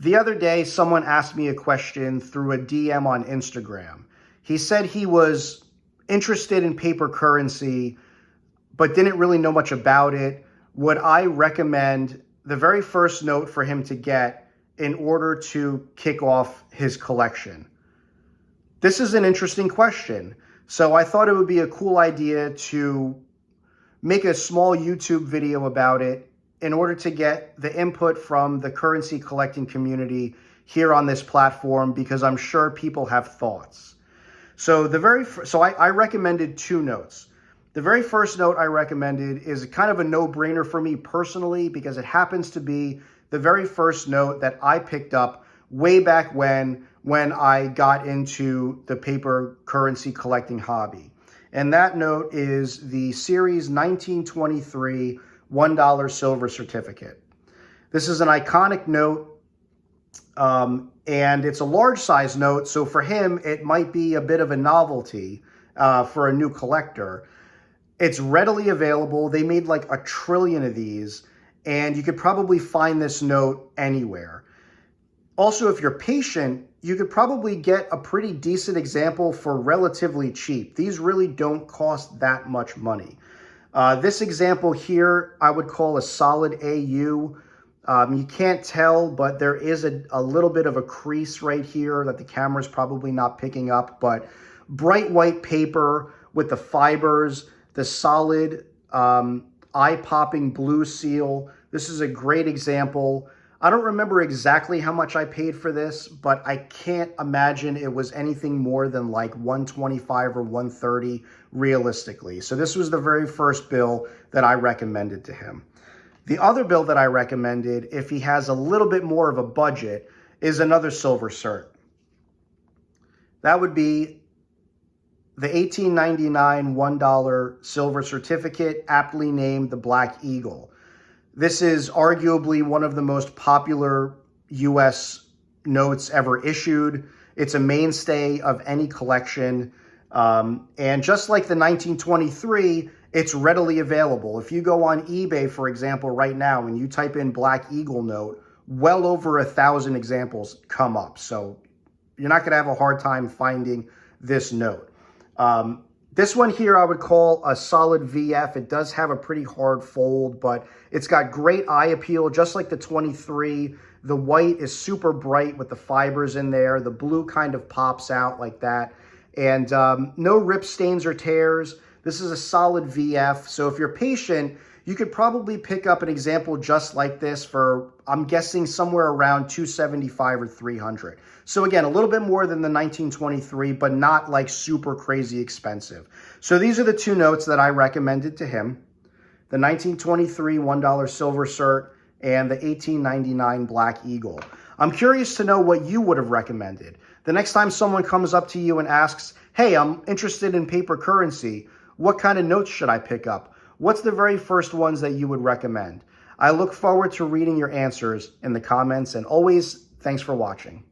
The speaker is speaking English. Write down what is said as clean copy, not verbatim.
The other day, someone asked me a question through a DM on Instagram. He said he was interested in paper currency, but didn't really know much about it. Would I recommend the very first note for him to get in order to kick off his collection? This is an interesting question. So I thought it would be a cool idea to make a small YouTube video about it in order to get the input from the currency collecting community here on this platform, because I'm sure people have thoughts. So I recommended two notes. The very first note I recommended is kind of a no-brainer for me personally, because it happens to be the very first note that I picked up way back when I got into the paper currency collecting hobby. And that note is the Series 1923 $1 silver certificate. This is an iconic note, and it's a large size note, so for him, it might be a bit of a novelty for a new collector. It's readily available. They made like 1 trillion of these, and you could probably find this note anywhere. Also, if you're patient, you could probably get a pretty decent example for relatively cheap. These really don't cost that much money. This example here, I would call a solid AU. You can't tell, but there is a little bit of a crease right here that the camera's probably not picking up, but bright white paper with the fibers, the solid eye-popping blue seal. This is a great example. I don't remember exactly how much I paid for this, but I can't imagine it was anything more than like $125 or $130 realistically. So this was the very first bill that I recommended to him. The other bill that I recommended, if he has a little bit more of a budget, is another silver cert. That would be the 1899 $1 silver certificate, aptly named the Black Eagle. This is arguably one of the most popular U.S. notes ever issued. It's a mainstay of any collection. And just like the 1923, it's readily available. If you go on eBay, for example, right now, and you type in Black Eagle note, well over 1,000 examples come up. So you're not going to have a hard time finding this note. This one here I would call a solid VF. It does have a pretty hard fold, but it's got great eye appeal, just like the 23. The white is super bright with the fibers in there. The blue kind of pops out like that. And no rip stains or tears. This is a solid VF. So if you're patient, you could probably pick up an example just like this for, I'm guessing, somewhere around $275 or $300. So again, a little bit more than the 1923, but not like super crazy expensive. So these are the two notes that I recommended to him: the 1923 $1 silver cert and the 1899 Black Eagle. I'm curious to know what you would have recommended. The next time someone comes up to you and asks, hey, I'm interested in paper currency, what kind of notes should I pick up? What's the very first ones that you would recommend? I look forward to reading your answers in the comments, and always, thanks for watching.